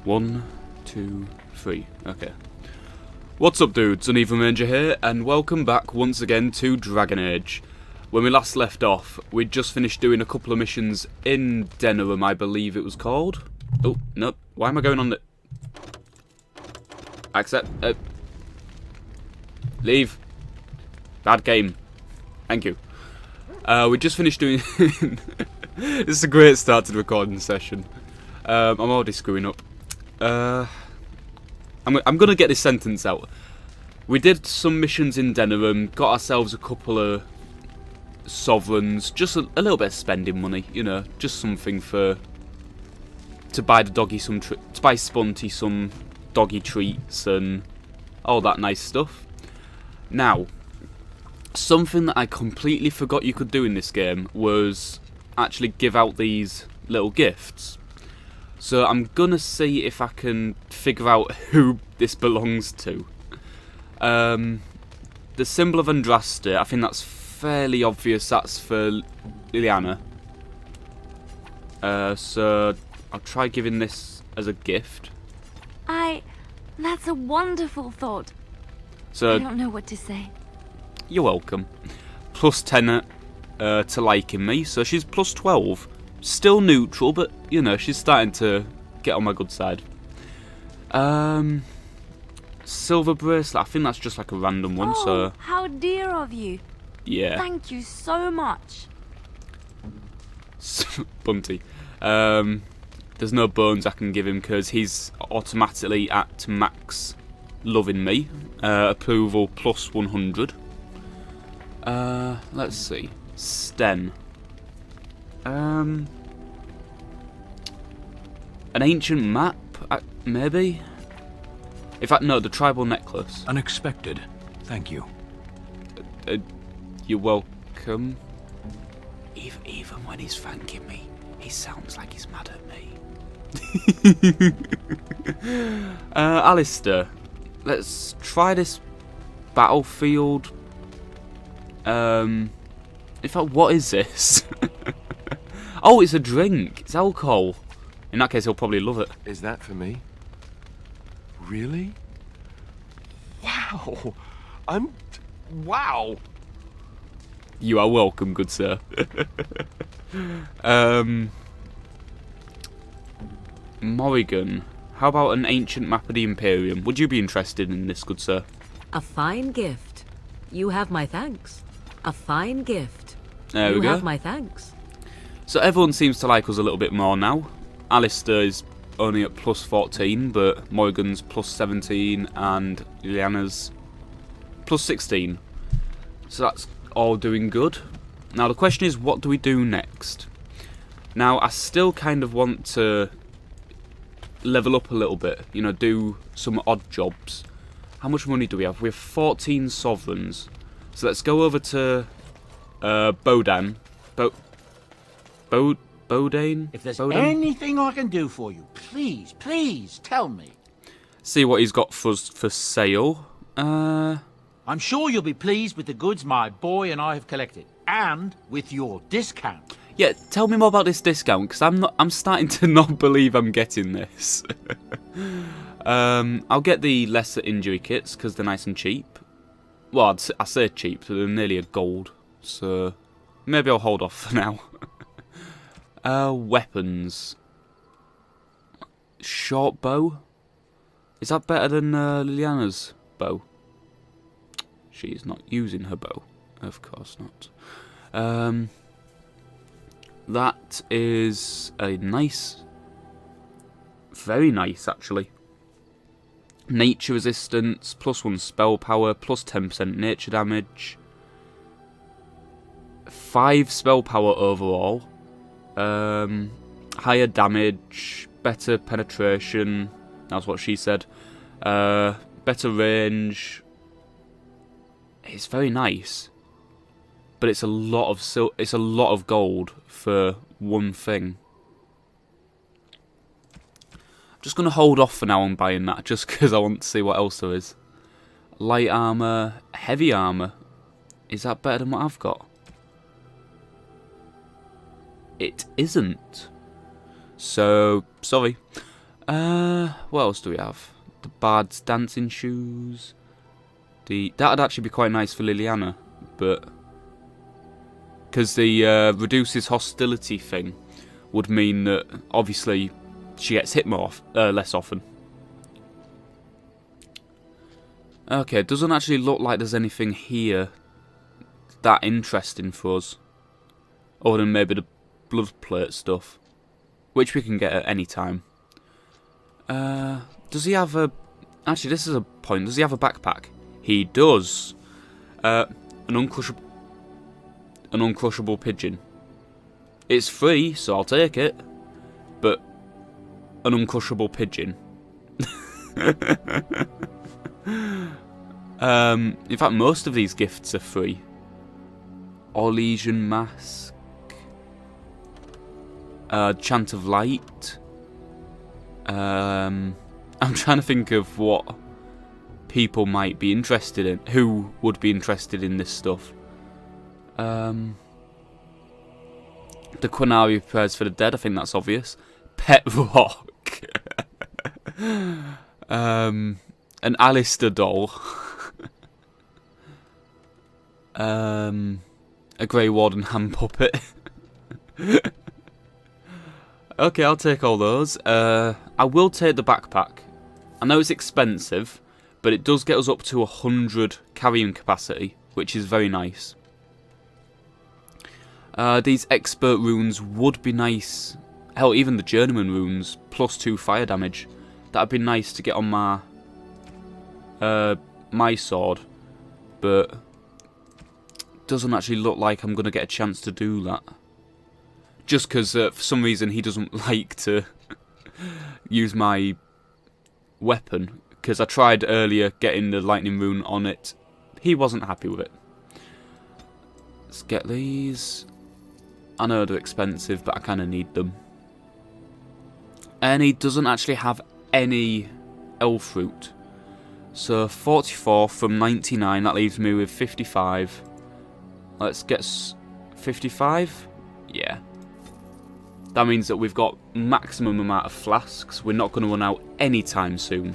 1, 2, 3. Okay. What's up, dudes? UnevenRanger here, and welcome back once again to Dragon Age. When we last left off, we'd just finished doing a couple of missions in Denerim, I believe it was called. Oh, no. Why am I going on the... Accept... Leave. Bad game. Thank you. We just finished doing... This is a great start to the recording session. I'm already screwing up. I'm gonna get this sentence out. We did some missions in Denerim, got ourselves a couple of sovereigns, just a little bit of spending money, you know, just something to buy the doggy to buy Spunty some doggy treats and all that nice stuff. Now, something that I completely forgot you could do in this game was actually give out these little gifts. So I'm gonna see if I can figure out who this belongs to. The symbol of Andraste, I think that's fairly obvious, that's for Liliana. So I'll try giving this as a gift. That's a wonderful thought. So I don't know what to say. You're welcome. Plus 10 to liking me, so she's plus 12. Still neutral, but, you know, she's starting to get on my good side. Silver bracelet, I think that's just like a random one, so... how dear of you. Yeah. Thank you so much. Bunty. There's no bones I can give him because he's automatically at max loving me. Approval plus 100. Let's see. Sten. An ancient map, maybe? In fact, no, the tribal necklace. Unexpected. Thank you. You're welcome. Even when he's thanking me, he sounds like he's mad at me. Alistair, let's try this battlefield. In fact, what is this? Oh, it's a drink. It's alcohol. In that case, he'll probably love it. Is that for me? Really? Wow. Wow. You are welcome, good sir. Morrigan, how about an ancient map of the Imperium? Would you be interested in this, good sir? A fine gift. You have my thanks. A fine gift. There we go. You have my thanks. So everyone seems to like us a little bit more now. Alistair is only at plus 14, but Morrigan's plus 17 and Liliana's plus 16. So that's all doing good. Now the question is, what do we do next? Now I still kind of want to level up a little bit, you know, do some odd jobs. How much money do we have? We have 14 sovereigns. So let's go over to Bodane. Bodane? If there's Bodane? anything I can do for you, please tell me. See what he's got for us for sale. I'm sure you'll be pleased with the goods my boy and I have collected, and with your discount. Yeah, tell me more about this discount, because I'm starting to not believe I'm getting this. I'll get the lesser injury kits because they're nice and cheap. Well, I say cheap, so they're nearly a gold. So maybe I'll hold off for now. Weapons. Short bow. Is that better than Liliana's bow? She's not using her bow. Of course not. That is a nice... Very nice, actually. Nature resistance, plus 1 spell power, plus 10% nature damage. 5 spell power overall. Higher damage, better penetration. That's what she said. Better range. It's very nice, but it's a lot of gold for one thing. I'm just gonna hold off for now on buying that, just because I want to see what else there is. Light armor, heavy armor. Is that better than what I've got? It isn't. So, sorry. What else do we have? The Bard's dancing shoes. That'd actually be quite nice for Liliana, but because the reduces hostility thing would mean that obviously she gets hit less often. Okay, it doesn't actually look like there's anything here that interesting for us, other than maybe the blood plate stuff, which we can get at any time. Does he have a... Actually, this is a point. Does he have a backpack? He does. An uncrushable pigeon. It's free, so I'll take it. But an uncrushable pigeon. In fact, most of these gifts are free. Orlesian mask. Chant of light. I'm trying to think of what people might be interested in. Who would be interested in this stuff? The Quinari prayers for the dead. I think that's obvious. Pet rock. An Alistair doll. A Grey Warden hand puppet. Okay, I'll take all those. I will take the backpack. I know it's expensive, but it does get us up to 100 carrying capacity, which is very nice. These expert runes would be nice. Hell, even the journeyman runes, +2 fire damage. That'd be nice to get on my my sword, but doesn't actually look like I'm gonna get a chance to do that. Just because for some reason he doesn't like to use my weapon. Because I tried earlier getting the lightning rune on it. He wasn't happy with it. Let's get these. I know they're expensive, but I kind of need them. And he doesn't actually have any elf fruit. So 44 from 99, that leaves me with 55. Let's get 55? Yeah. That means that we've got maximum amount of flasks. We're not going to run out anytime soon.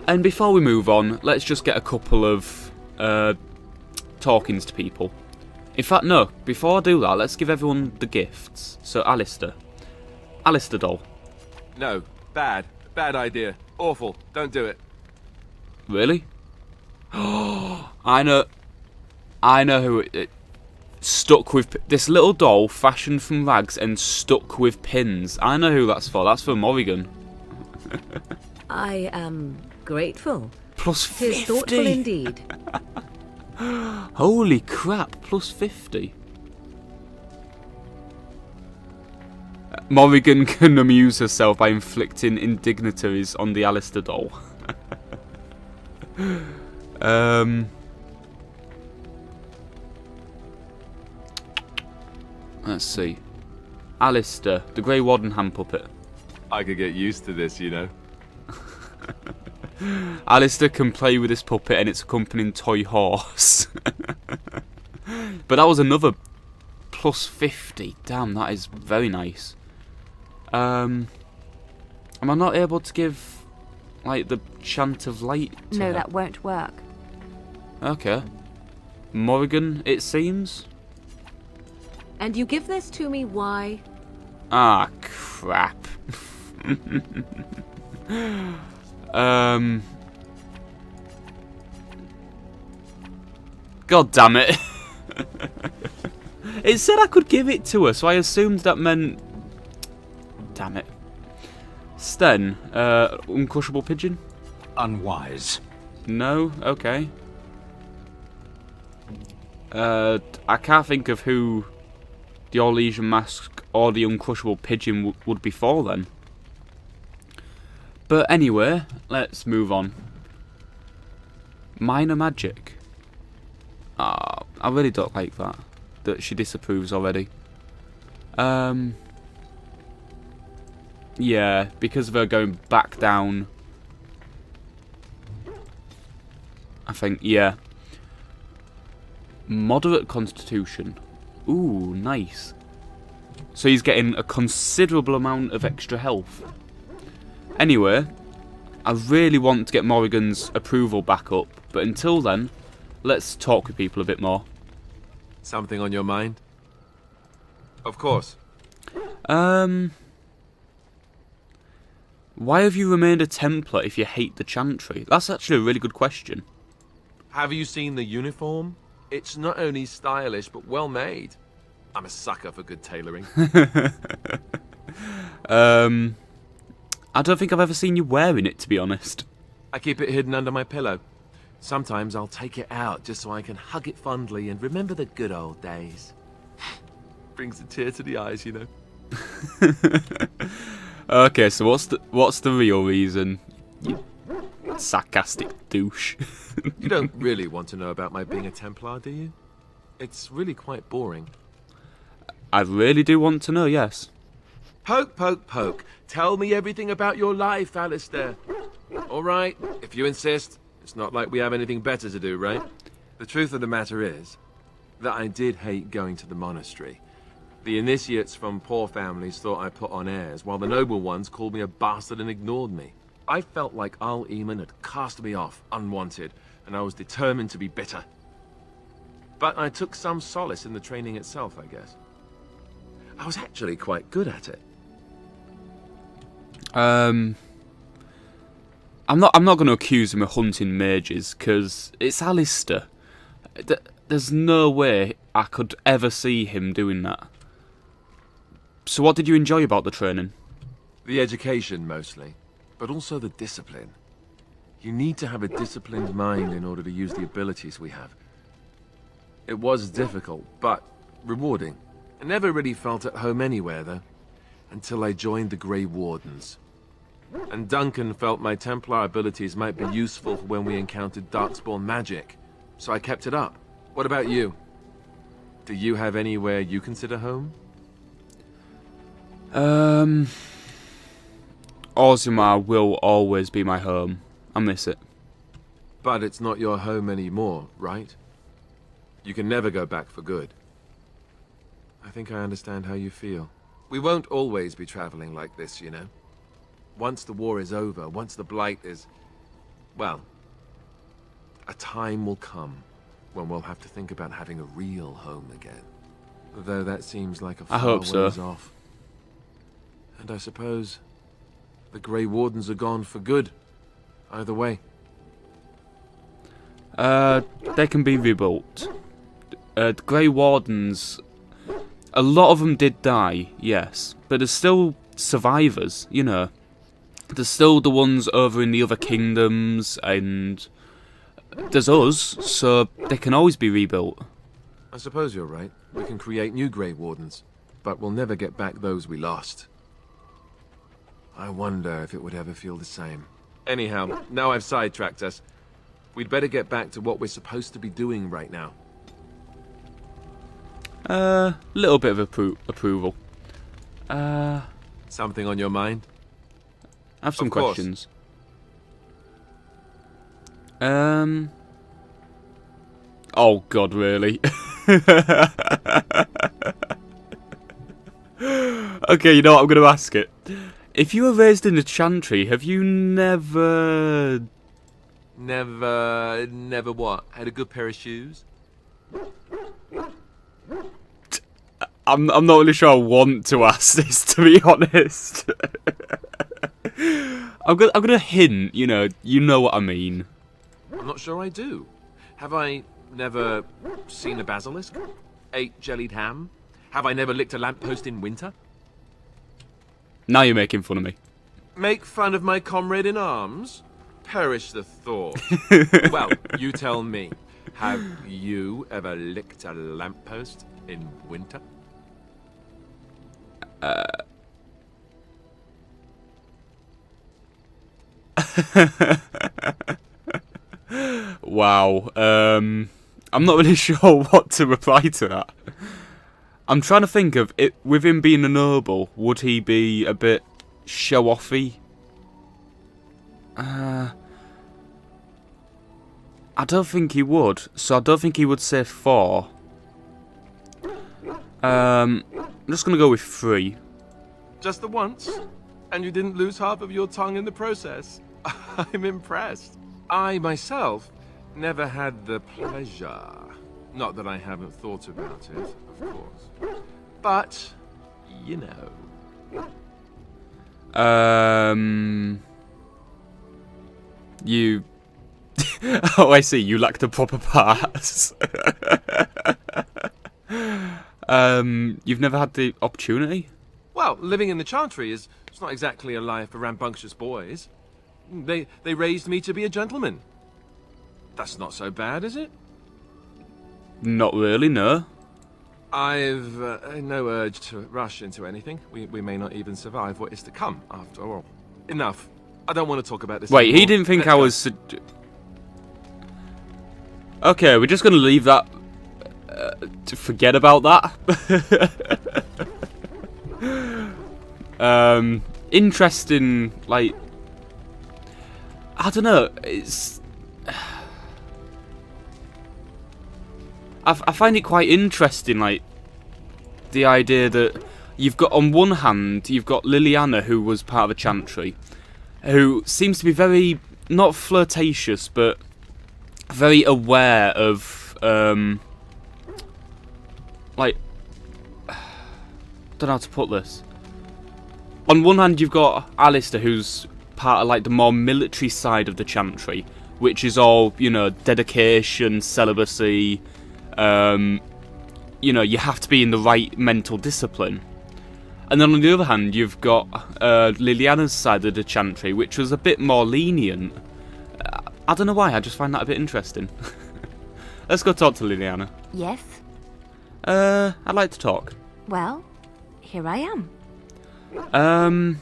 And before we move on, let's just get a couple of talkings to people. In fact, no, before I do that, let's give everyone the gifts. So, Alistair. Alistair doll. No, bad. Bad idea. Awful. Don't do it. Really? I know who it stuck with this little doll fashioned from rags and stuck with pins. I know who that's for. That's for Morrigan. I am grateful. +50. 'Tis thoughtful indeed. Holy crap, +50. Morrigan can amuse herself by inflicting indignitaries on the Alistair doll. Let's see. Alistair, the Grey Warden hand puppet. I could get used to this, you know. Alistair can play with this puppet and its accompanying toy horse. But that was another +50. Damn, that is very nice. Am I not able to give, like, the chant of light to No, her? that won't work. Okay. Morrigan, it seems? And you give this to me, why? Ah, crap. God damn it. It said I could give it to her, so I assumed that meant... Damn it. Sten, uncrushable pigeon? Unwise. No? Okay. I can't think of who the Orlesian mask or the uncrushable pigeon would be for then. But anyway, let's move on. Minor magic. Ah, I really don't like that. That she disapproves already. Yeah, because of her going back down. I think, yeah. Moderate constitution. Ooh, nice. So he's getting a considerable amount of extra health. Anyway, I really want to get Morrigan's approval back up, but until then, let's talk with people a bit more. Something on your mind? Of course. Why have you remained a Templar if you hate the Chantry? That's actually a really good question. Have you seen the uniform? It's not only stylish, but well made. I'm a sucker for good tailoring. I don't think I've ever seen you wearing it, to be honest. I keep it hidden under my pillow. Sometimes I'll take it out just so I can hug it fondly and remember the good old days. Brings a tear to the eyes, you know. Okay, so what's the real reason? You sarcastic douche. You don't really want to know about my being a Templar, do you? It's really quite boring. I really do want to know, yes. Poke, poke, poke. Tell me everything about your life, Alistair. All right, if you insist. It's not like we have anything better to do, right? The truth of the matter is that I did hate going to the monastery. The initiates from poor families thought I put on airs, while the noble ones called me a bastard and ignored me. I felt like Al Eamon had cast me off, unwanted, and I was determined to be bitter. But I took some solace in the training itself, I guess. I was actually quite good at it. I'm not going to accuse him of hunting mages, because it's Alistair. There's no way I could ever see him doing that. So what did you enjoy about the training? The education, mostly, but also the discipline. You need to have a disciplined mind in order to use the abilities we have. It was difficult, but rewarding. I never really felt at home anywhere, though, until I joined the Grey Wardens. And Duncan felt my Templar abilities might be useful for when we encountered Darkspawn magic, so I kept it up. What about you? Do you have anywhere you consider home? Orzammar will always be my home. I miss it. But it's not your home anymore, right? You can never go back for good. I think I understand how you feel. We won't always be traveling like this, you know. Once the war is over, once the Blight is... well, a time will come when we'll have to think about having a real home again. Though that seems like a I far hope so. ways off. And I suppose the Grey Wardens are gone for good. Either way. They can be rebuilt. The Grey Wardens, a lot of them did die, yes, but there's still survivors, you know. There's still the ones over in the other kingdoms, and there's us, so they can always be rebuilt. I suppose you're right. We can create new Grey Wardens, but we'll never get back those we lost. I wonder if it would ever feel the same. Anyhow, now I've sidetracked us. We'd better get back to what we're supposed to be doing right now. Little bit of approval. Something on your mind? I have some Of course. questions. Oh God, really? Okay, you know what? I'm going to ask it. If you were raised in a chantry, have you never... Never what? Had a good pair of shoes? I'm not really sure I want to ask this, to be honest. I'm gonna hint, you know what I mean. I'm not sure I do. Have I never seen a basilisk? Ate jellied ham? Have I never licked a lamppost in winter? Now you're making fun of me. Make fun of my comrade in arms? Perish the thought. Well, you tell me. Have you ever licked a lamppost in winter? Wow. I'm not really sure what to reply to that. I'm trying to think of it. With him being a noble, would he be a bit show-offy? I don't think he would. So I don't think he would say 4. I'm just going to go with 3. Just the once? And you didn't lose half of your tongue in the process? I'm impressed. I, myself, never had the pleasure. Not that I haven't thought about it, of course. But, you know. You... Oh, I see. You lack the proper parts. You've never had the opportunity? Well, living in the Chantry is it's not exactly a life for rambunctious boys. They raised me to be a gentleman. That's not so bad, is it? Not really, no. I've no urge to rush into anything. We may not even survive what is to come, after all. Enough. I don't want to talk about this Wait, anymore. he didn't think Let's I go. was... Okay, we're just going to leave that... to forget about that. Interesting, like... I don't know, it's... I find it quite interesting, like, the idea that you've got, on one hand, you've got Liliana, who was part of the Chantry, who seems to be very, not flirtatious, but very aware of, like, I don't know how to put this. On one hand, you've got Alistair, who's part of, like, the more military side of the Chantry, which is all, you know, dedication, celibacy, you know, you have to be in the right mental discipline. And then on the other hand, you've got Liliana's side of the Chantry, which was a bit more lenient. I don't know why, I just find that a bit interesting. Let's go talk to Liliana. Yes? I'd like to talk. Well, here I am.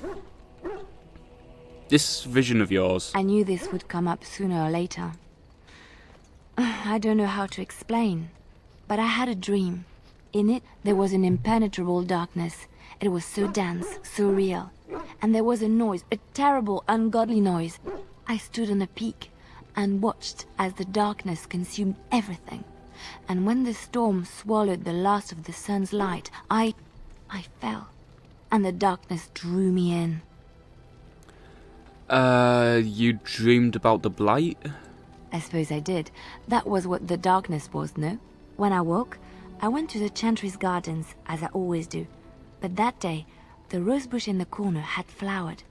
This vision of yours. I knew this would come up sooner or later. I don't know how to explain, but I had a dream. In it, there was an impenetrable darkness. It was so dense, so real. And there was a noise, a terrible, ungodly noise. I stood on a peak and watched as the darkness consumed everything. And when the storm swallowed the last of the sun's light, I fell. And the darkness drew me in. You dreamed about the Blight? I suppose I did. That was what the darkness was, no? When I woke, I went to the Chantry's gardens, as I always do. But that day, the rosebush in the corner had flowered.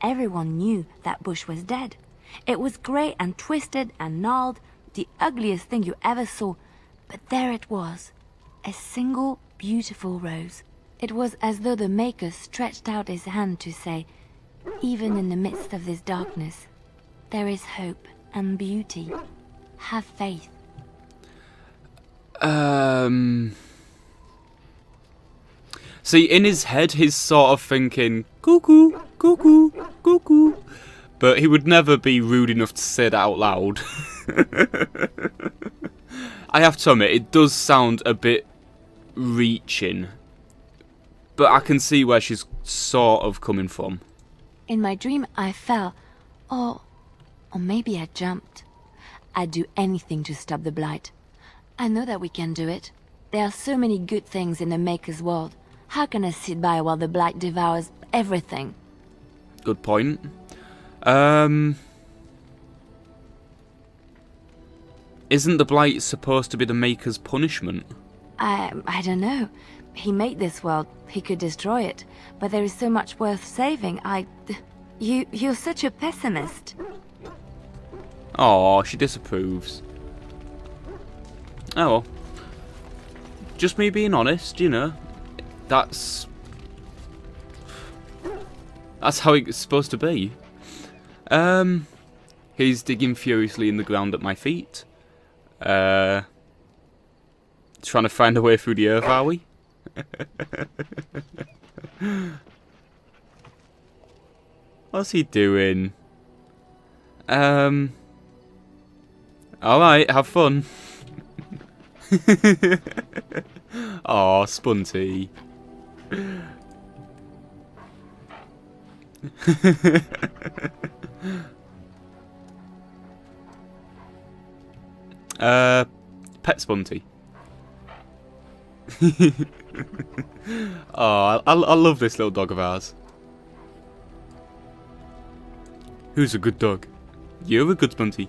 Everyone knew that bush was dead. It was grey and twisted and gnarled, the ugliest thing you ever saw. But there it was, a single beautiful rose. It was as though the Maker stretched out his hand to say, even in the midst of this darkness, there is hope and beauty. Have faith. See, in his head, he's sort of thinking, cuckoo, cuckoo, cuckoo. But he would never be rude enough to say that out loud. I have to admit, it does sound a bit reaching. But I can see where she's sort of coming from. In my dream, I fell. Or maybe I jumped. I'd do anything to stop the Blight. I know that we can do it. There are so many good things in the Maker's world. How can I sit by while the Blight devours everything? Good point. Isn't the Blight supposed to be the Maker's punishment? I don't know. He made this world. He could destroy it. But there is so much worth saving. You're such a pessimist. Oh, she disapproves. Oh well. Just me being honest, you know. That's how it's supposed to be. He's digging furiously in the ground at my feet. Trying to find a way through the earth, are we? What's he doing? Alright, have fun. Aw, Spunty. Pet Spunty. Oh, I love this little dog of ours. Who's a good dog? You're a good Spunty.